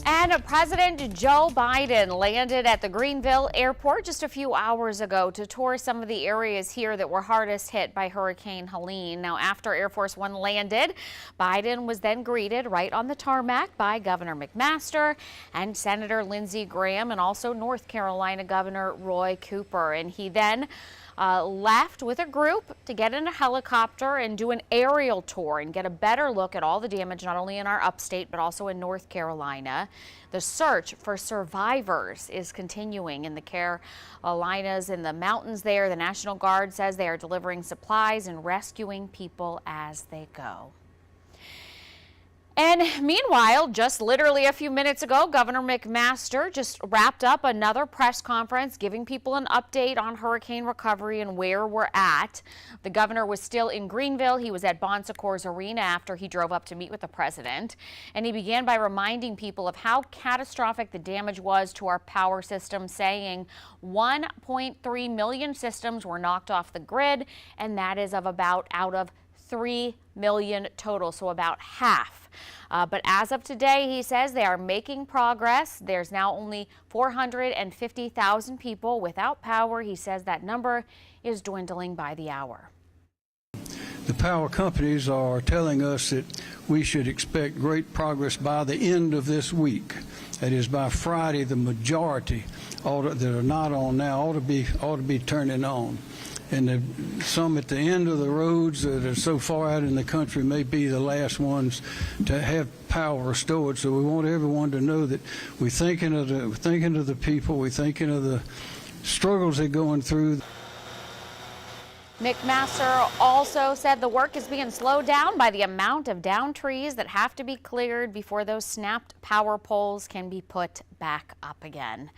And President Joe Biden landed at the Greenville airport just a few hours ago to tour some of the areas here that were hardest hit by Hurricane Helene. Now, after Air Force One landed, Biden was then greeted right on the tarmac by Governor McMaster and Senator Lindsey Graham, and also North Carolina Governor Roy Cooper. And he then left with a group to get in a helicopter and do an aerial tour and get a better look at all the damage, not only in our upstate, but also in North Carolina. The search for survivors is continuing in the Carolinas, in the mountains there. The National Guard says they are delivering supplies and rescuing people as they go. And meanwhile, just literally a few minutes ago, Governor McMaster just wrapped up another press conference giving people an update on hurricane recovery and where we're at. The governor was still in Greenville. He was at Bon Secours Arena after he drove up to meet with the president. And he began by reminding people of how catastrophic the damage was to our power system, saying 1.3 million systems were knocked off the grid, and that is out of 3 million total, so about half. But as of today, he says they are making progress. There's now only 450,000 people without power. He says that number is dwindling by the hour. The power companies are telling us that we should expect great progress by the end of this week. That is, by Friday, the majority that are not on now ought to be turning on. And some at the end of the roads that are so far out in the country may be the last ones to have power restored. So we want everyone to know that we're thinking of the people, we're thinking of the struggles they're going through. McMaster also said the work is being slowed down by the amount of downed trees that have to be cleared before those snapped power poles can be put back up again.